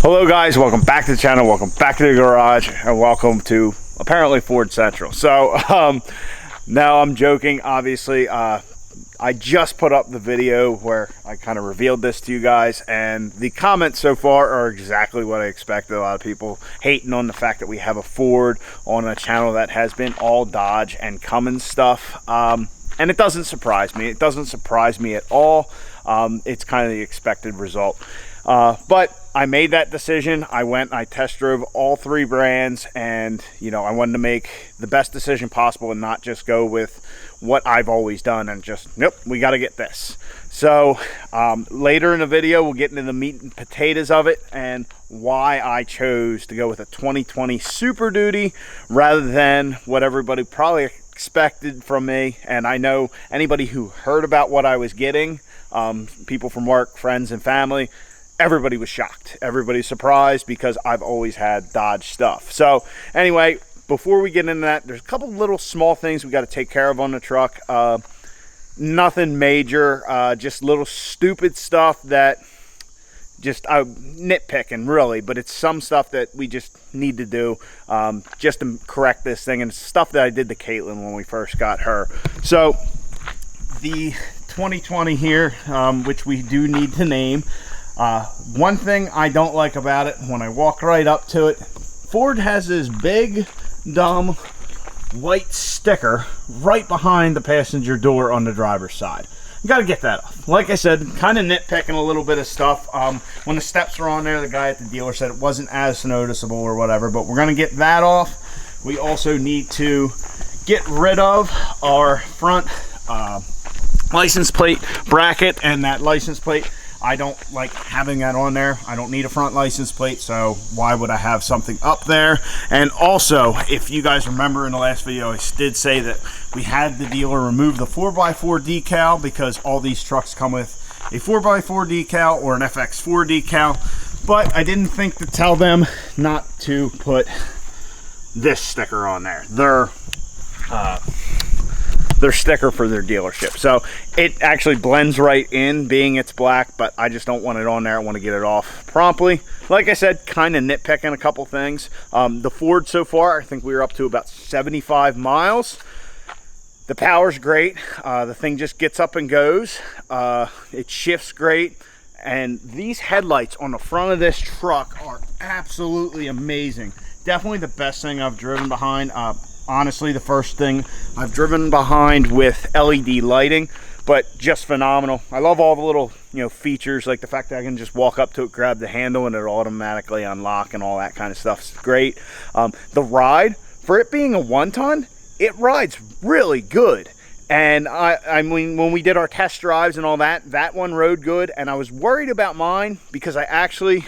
Hello guys, welcome back to the channel, welcome back to the garage, and welcome to apparently Ford Central. So now I'm joking, obviously. I just put up the video where I kind of revealed this to you guys, and the comments so far are exactly what I expected. A lot of people hating on the fact that we have a Ford on a channel that has been all Dodge and Cummins stuff, and it doesn't surprise me. It doesn't surprise me at all. It's kind of the expected result. But I made that decision. I went and I test drove all three brands, and I wanted to make the best decision possible and not just go with what I've always done and just, nope, we got to get this. So later in the video, we'll get into the meat and potatoes of it and why I chose to go with a 2020 Super Duty rather than what everybody probably expected from me. And I know anybody who heard about what I was getting, people from work, friends and family, everybody was shocked. Everybody's surprised because I've always had Dodge stuff. So anyway, before we get into that, there's a couple little small things we got to take care of on the truck. Nothing major, just little stupid stuff that just nitpicking really, but it's some stuff that we just need to do just to correct this thing, and it's stuff that I did to Caitlin when we first got her. So the 2020 here, which we do need to name. One thing I don't like about it, when I walk right up to it, Ford has this big dumb white sticker right behind the passenger door on the driver's side. You got to get that off. Like I said, kind of nitpicking a little bit of stuff. When the steps were on there, the guy at the dealer said it wasn't as noticeable or whatever, but we're going to get that off. We also need to get rid of our front license plate bracket, and that license plate, I don't like having that on there. I don't need a front license plate, so why would I have something up there? And also, if you guys remember in the last video, I did say that we had the dealer remove the 4x4 decal because all these trucks come with a 4x4 decal or an FX4 decal, but I didn't think to tell them not to put this sticker on there. Their sticker for their dealership. So it actually blends right in, being it's black, but I just don't want it on there. I want to get it off promptly. Like I said, kind of nitpicking a couple things. The Ford so far, I think we were up to about 75 miles. The power's great. The thing just gets up and goes. It shifts great. And these headlights on the front of this truck are absolutely amazing. Definitely the best thing I've driven behind. Honestly, the first thing I've driven behind with LED lighting, but just phenomenal. I love all the little features, like the fact that I can just walk up to it, grab the handle, and it'll automatically unlock and all that kind of stuff. It's great. The ride, for it being a 1-ton, it rides really good. And I mean, when we did our test drives and all that, that one rode good. And I was worried about mine because I actually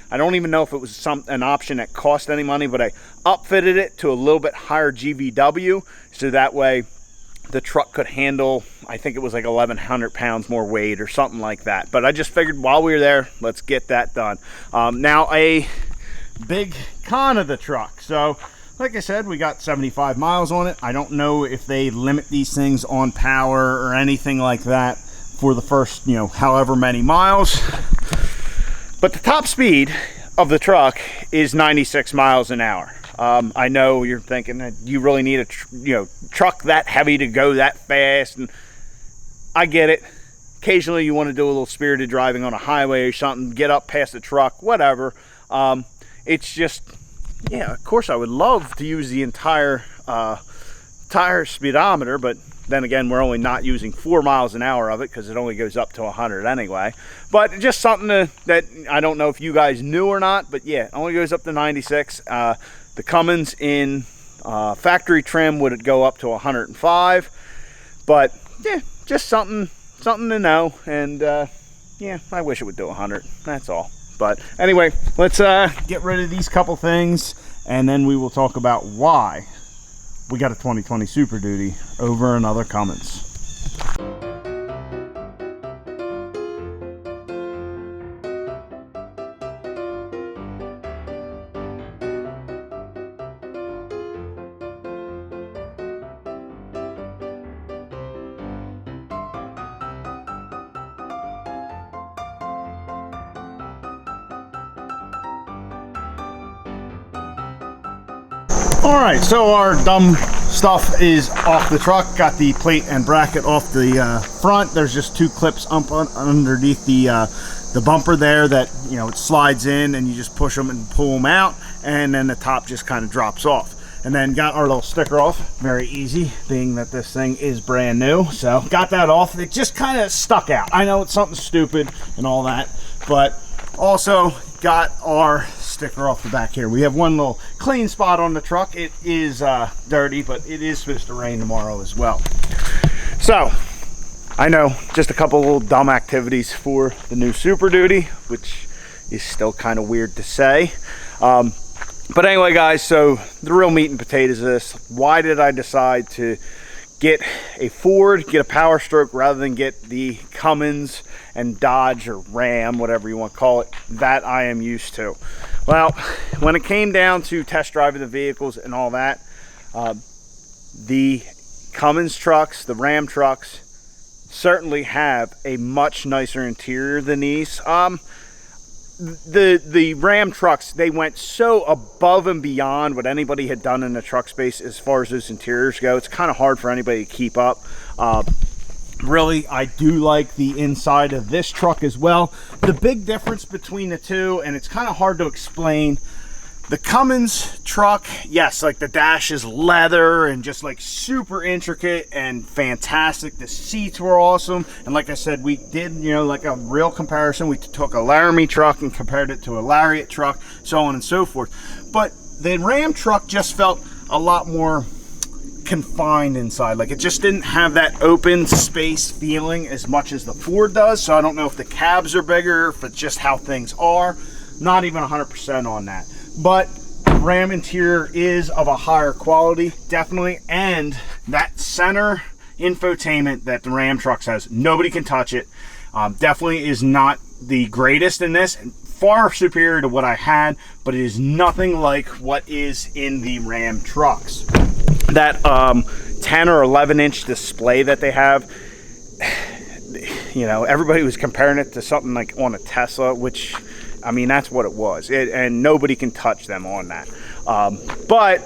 I don't even know if it was an option that cost any money, but I upfitted it to a little bit higher GVW, so that way the truck could handle, I think it was like 1,100 pounds more weight or something like that. But I just figured while we were there, let's get that done. Now a big con of the truck. So like I said, we got 75 miles on it. I don't know if they limit these things on power or anything like that for the first, however many miles. But the top speed of the truck is 96 miles an hour. I know you're thinking that you really need a truck that heavy to go that fast, and I get it. Occasionally you want to do a little spirited driving on a highway or something, get up past the truck, whatever. It's just, yeah, of course I would love to use the entire tire speedometer, but then again, we're only not using 4 miles an hour of it because it only goes up to 100 anyway. But just something that I don't know if you guys knew or not, but yeah, it only goes up to 96. The Cummins in factory trim would go up to 105. But yeah, just something to know. And yeah, I wish it would do 100. That's all. But anyway, let's get rid of these couple things, and then we will talk about why we got a 2020 Super Duty over another Cummins. All right, so our dumb stuff is off the truck. Got the plate and bracket off the front. There's just two clips up underneath the bumper there that, you know, it slides in and you just push them and pull them out, and then the top just kind of drops off. And then got our little sticker off, very easy, being that this thing is brand new. So got that off. It just kind of stuck out. I know it's something stupid and all that, but also got our sticker off the back here. We have one little clean spot on the truck. It is dirty, but it is supposed to rain tomorrow as well. So I know, just a couple little dumb activities for the new Super Duty, which is still kind of weird to say. But anyway, guys, so the real meat and potatoes of this. Why did I decide to get a Ford, get a Powerstroke, rather than get the Cummins and Dodge or Ram, whatever you want to call it, that I am used to? Well, when it came down to test driving the vehicles and all that, the Cummins trucks, the Ram trucks, certainly have a much nicer interior than these. The Ram trucks, they went so above and beyond what anybody had done in the truck space as far as those interiors go. It's kind of hard for anybody to keep up. Really, I do like the inside of this truck as well. The big difference between the two, and it's kind of hard to explain, the Cummins truck, yes, like the dash is leather and just like super intricate and fantastic. The seats were awesome. And like I said, we did, you know, like a real comparison. We took a Laramie truck and compared it to a Lariat truck, so on and so forth. But the Ram truck just felt a lot more confined inside. Like, it just didn't have that open space feeling as much as the Ford does. So I don't know if the cabs are bigger, if it's just how things are. Not even 100% on that. But Ram interior is of a higher quality, definitely, and that center infotainment that the Ram trucks has, nobody can touch it. Definitely is not the greatest in this, far superior to what I had, but it is nothing like what is in the Ram trucks. That 10 or 11 inch display that they have, you know, everybody was comparing it to something like on a Tesla, which, I mean, that's what it was. And nobody can touch them on that. But,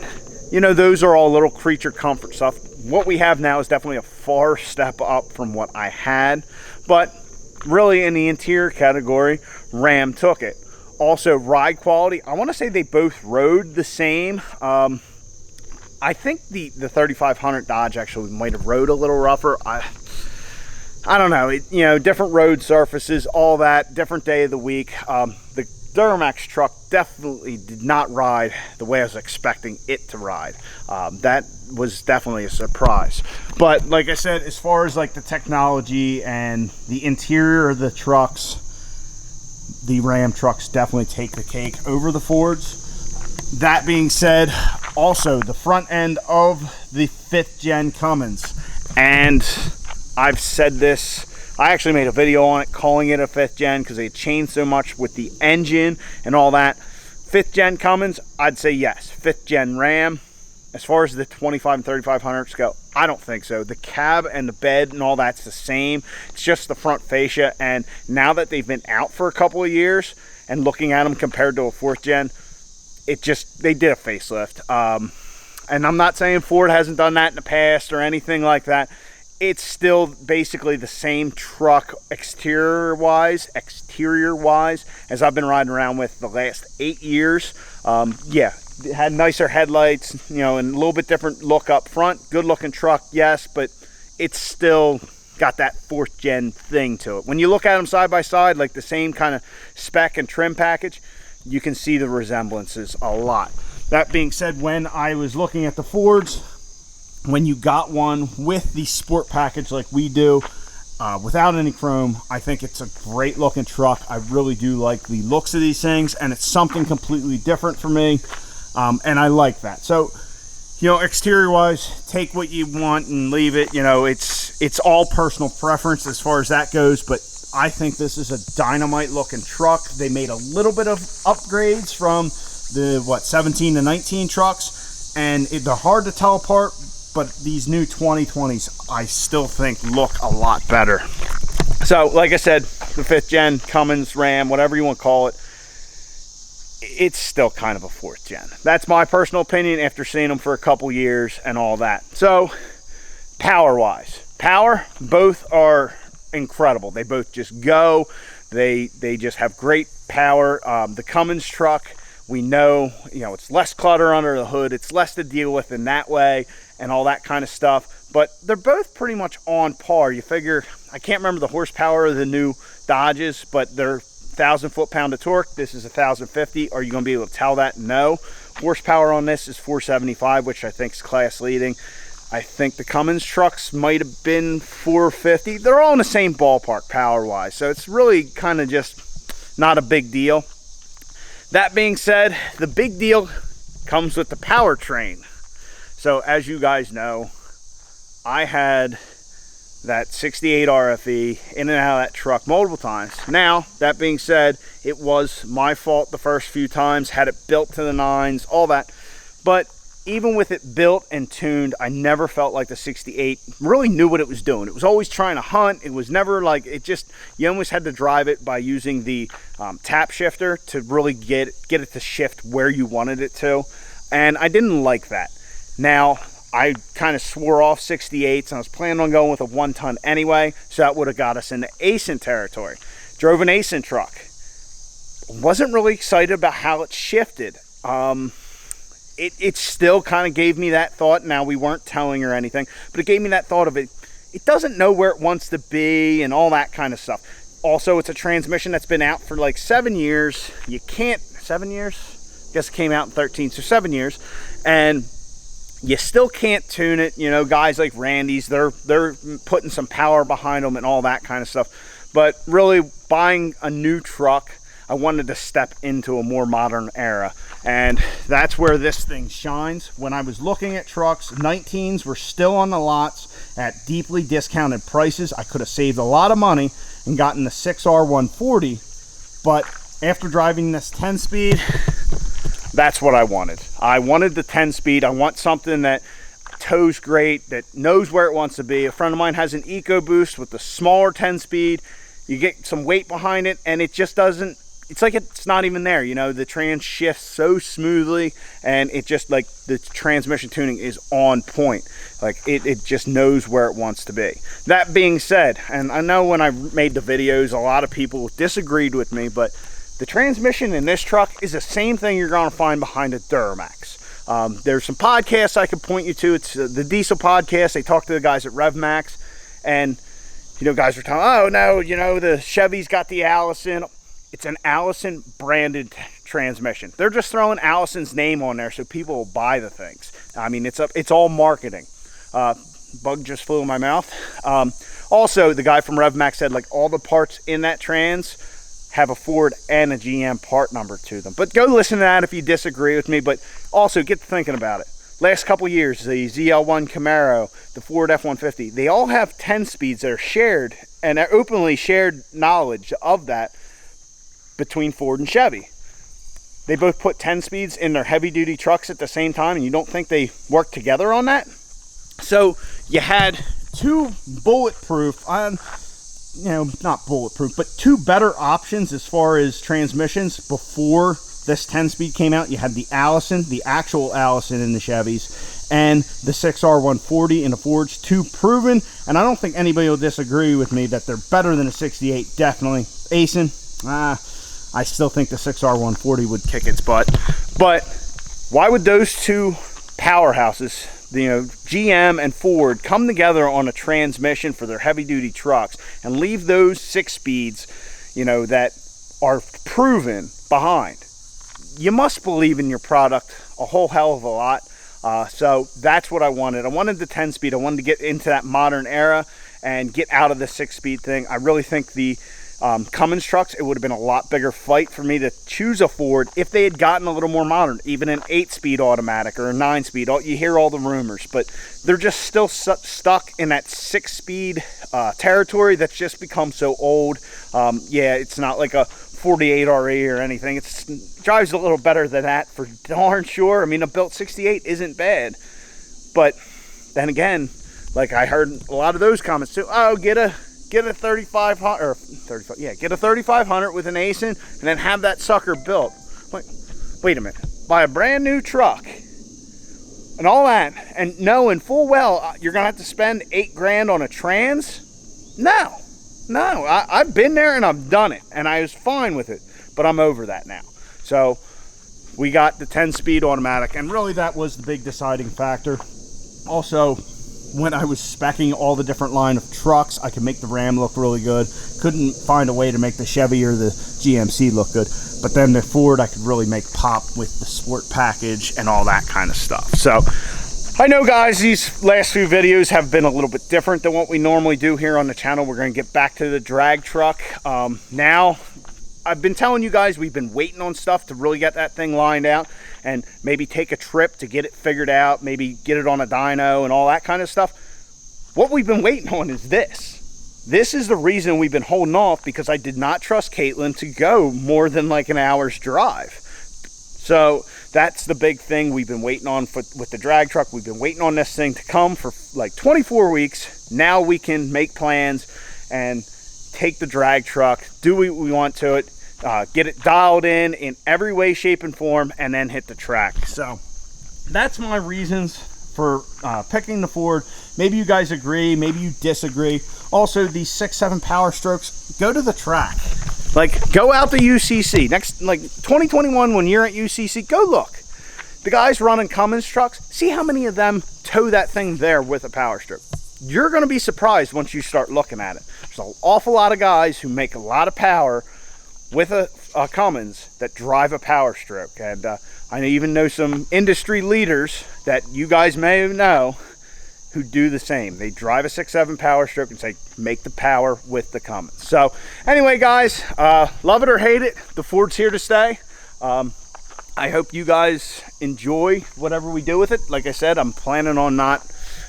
you know, those are all little creature comfort stuff. What we have now is definitely a far step up from what I had. But really, in the interior category, Ram took it. Also, ride quality, I want to say they both rode the same. I think the 3500 Dodge actually might have rode a little rougher. I don't know, you know, different road surfaces, all that, different day of the week. The Duramax truck definitely did not ride the way I was expecting it to ride. That was definitely a surprise. But like I said, as far as like the technology and the interior of the trucks, the Ram trucks definitely take the cake over the Fords. That being said, also the front end of the 5th gen Cummins, and I've said this, I actually made a video on it calling it a 5th gen because they changed so much with the engine and all that. 5th gen Cummins, I'd say yes. 5th gen Ram, as far as the 25 and 3500s go, I don't think so. The cab and the bed and all that's the same. It's just the front fascia, and now that they've been out for a couple of years and looking at them compared to a 4th gen, it just, they did a facelift. And I'm not saying Ford hasn't done that in the past or anything like that. It's still basically the same truck exterior wise as I've been riding around with the last 8 years. Yeah, it had nicer headlights, you know, and a little bit different look up front. Good looking truck, yes, but it's still got that 4th gen thing to it. When you look at them side by side, like the same kind of spec and trim package, you can see the resemblances a lot. That being said, when I was looking at the Fords, when you got one with the sport package like we do, without any chrome, I think it's a great looking truck. I really do like the looks of these things, and it's something completely different for me, and I like that. So, you know, exterior wise, take what you want and leave it. You know, it's all personal preference as far as that goes, but I think this is a dynamite looking truck. They made a little bit of upgrades from the 17 to 19 trucks, and they're hard to tell apart, but these new 2020s I still think look a lot better. So like I said, the 5th gen Cummins, Ram, whatever you want to call it, it's still kind of a 4th gen. That's my personal opinion after seeing them for a couple years and all that. So power wise, both are incredible. They both just go. They just have great power. The Cummins truck, we know, it's less clutter under the hood. It's less to deal with in that way and all that kind of stuff. But they're both pretty much on par. You figure, I can't remember the horsepower of the new Dodges, but they're 1,000 foot-pound of torque. This is 1,050. Are you going to be able to tell that? No. Horsepower on this is 475, which I think is class leading. I think the Cummins trucks might have been 450. They're all in the same ballpark power-wise, so it's really kind of just not a big deal. That being said, the big deal comes with the powertrain. So as you guys know, I had that 68 RFE in and out of that truck multiple times. Now, that being said, it was my fault the first few times, had it built to the 9s, all that. But even with it built and tuned, I never felt like the 68 really knew what it was doing. It was always trying to hunt. It was never like, you almost had to drive it by using the tap shifter to really get it to shift where you wanted it to. And I didn't like that. Now, I kind of swore off 68s and I was planning on going with a 1-ton anyway, so that would have got us into ASIN territory. Drove an ASIN truck. Wasn't really excited about how it shifted. It still kind of gave me that thought. Now, we weren't towing or anything, but it gave me that thought of it doesn't know where it wants to be and all that kind of stuff. Also, it's a transmission that's been out for like 7 years. You can't, 7 years? I guess it came out in 13, so 7 years. And you still can't tune it. Guys like Randy's, they're putting some power behind them and all that kind of stuff. But really, buying a new truck, I wanted to step into a more modern era. And that's where this thing shines. When I was looking at trucks, 19s were still on the lots at deeply discounted prices. I could have saved a lot of money and gotten the 6R140. But after driving this 10-speed, that's what I wanted. I wanted the 10-speed. I want something that tows great, that knows where it wants to be. A friend of mine has an EcoBoost with the smaller 10-speed. You get some weight behind it, and it just doesn't, it's like it's not even there. The trans shifts so smoothly, and it just, like, the transmission tuning is on point. Like, it just knows where it wants to be. That being said, and I know when I made the videos, a lot of people disagreed with me, but the transmission in this truck is the same thing you're going to find behind a Duramax. There's some podcasts I could point you to. It's the Diesel podcast. They talk to the guys at RevMax, and guys are telling, oh no, the Chevy's got the Allison. It's an Allison branded transmission. They're just throwing Allison's name on there so people will buy the things. I mean, it's all marketing. Bug just flew in my mouth. Also, the guy from RevMax said, like, all the parts in that trans have a Ford and a GM part number to them. But go listen to that if you disagree with me. But also get to thinking about it. Last couple years, the ZL1 Camaro, the Ford F-150, they all have 10 speeds that are shared, and are openly shared knowledge of that between Ford and Chevy. They both put 10 speeds in their heavy duty trucks at the same time, and you don't think they work together on that? So you had two bulletproof, not bulletproof, but two better options as far as transmissions before this 10-speed came out. You had the Allison, the actual Allison in the Chevys, and the 6R140 in the Fords. Two proven, and I don't think anybody will disagree with me that they're better than a 68, definitely. ASIN, I still think the 6R140 would kick its butt. But why would those two powerhouses, GM and Ford, come together on a transmission for their heavy-duty trucks and leave those 6 speeds, that are proven behind? You must believe in your product a whole hell of a lot. So that's what I wanted. I wanted the 10-speed. I wanted to get into that modern era and get out of the 6-speed thing. I really think the Cummins trucks, it would have been a lot bigger fight for me to choose a Ford if they had gotten a little more modern, even an 8-speed automatic or a 9-speed. You hear all the rumors, but they're just still stuck in that 6-speed territory that's just become so old. Yeah, it's not like a 48 RE or anything. It drives a little better than that for darn sure. I mean, a built 68 isn't bad, but then again, like I heard a lot of those comments too. Oh, get a 3500 or 35, yeah, get a 3500 with an ASIN and then have that sucker built. Like, wait a minute, buy a brand new truck and all that, and knowing full well you're gonna have to spend $8 grand on a trans? No, I've been there and I've done it, and I was fine with it, but I'm over that now. So we got the 10-speed automatic, and really that was the big deciding factor. Also, when I was speccing all the different line of trucks, I could make the Ram look really good. Couldn't find a way to make the Chevy or the GMC look good. But then the Ford, I could really make pop with the sport package and all that kind of stuff. So I know, guys, these last few videos have been a little bit different than what we normally do here on the channel. We're going to get back to the drag truck. Now, I've been telling you guys we've been waiting on stuff to really get that thing lined out and maybe take a trip to get it figured out, maybe get it on a dyno and all that kind of stuff. What we've been waiting on is this. This is the reason we've been holding off, because I did not trust Caitlin to go more than like an hour's drive. So that's the big thing we've been waiting on with the drag truck. We've been waiting on this thing to come for like 24 weeks. Now we can make plans and take the drag truck, do what we want to it, get it dialed in every way, shape, and form, and then hit the track. So that's my reasons for picking the Ford. Maybe you guys agree, maybe you disagree. Also, these 6.7 Powerstrokes, go to the track. Like, go out to UCC. Next, like 2021, when you're at UCC, go look. The guys running Cummins trucks, see how many of them tow that thing there with a Powerstroke. You're going to be surprised once you start looking at it. There's an awful lot of guys who make a lot of power with a Cummins that drive a Powerstroke. And I even know some industry leaders that you guys may know who do the same. They drive a 6.7 Powerstroke and say, make the power with the Cummins. So anyway, guys, love it or hate it, the Ford's here to stay. I hope you guys enjoy whatever we do with it. Like I said, I'm planning on not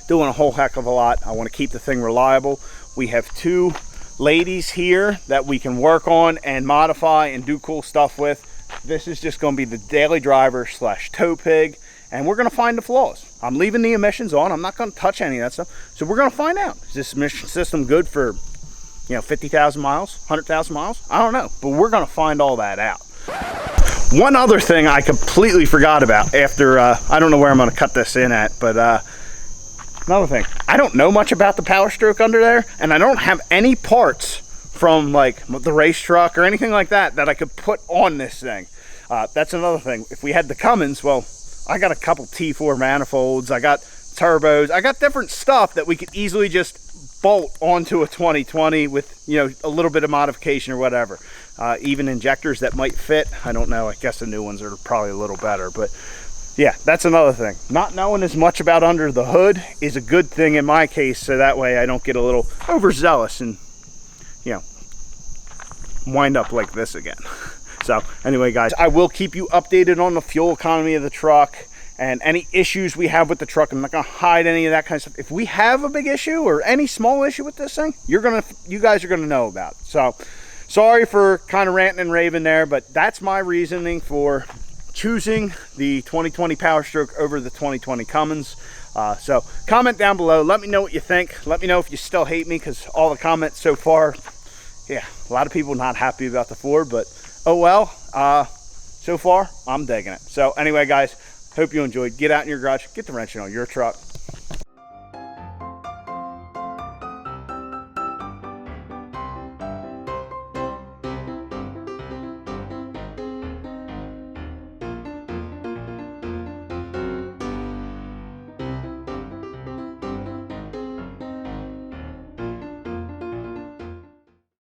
doing a whole heck of a lot. I want to keep the thing reliable. We have 2 ladies here that we can work on and modify and do cool stuff with. This is just going to be the daily driver / tow pig, and we're going to find the flaws. I'm leaving the emissions on. I'm not going to touch any of that stuff. So we're going to find out, is this emission system good for, 50,000 miles, 100,000 miles? I don't know, but we're going to find all that out. One other thing I completely forgot about after, I don't know where I'm going to cut this in at, but another thing, I don't know much about the Powerstroke under there, and I don't have any parts from like the race truck or anything like that I could put on this thing. That's another thing. If we had the Cummins, well, I got a couple T4 manifolds, I got turbos, I got different stuff that we could easily just bolt onto a 2020 with, a little bit of modification or whatever. Even injectors that might fit. I don't know. I guess the new ones are probably a little better, but yeah, that's another thing. Not knowing as much about under the hood is a good thing in my case, so that way I don't get a little overzealous and, wind up like this again. So anyway, guys, I will keep you updated on the fuel economy of the truck and any issues we have with the truck. I'm not going to hide any of that kind of stuff. If we have a big issue or any small issue with this thing, you guys are going to know about it. So sorry for kind of ranting and raving there, but that's my reasoning for choosing the 2020 Powerstroke over the 2020 Cummins. So comment down below. Let me know what you think. Let me know if you still hate me, because all the comments so far, yeah, a lot of people not happy about the Ford, but oh well. So far, I'm digging it. So anyway, guys, hope you enjoyed. Get out in your garage, get the wrenching on your truck.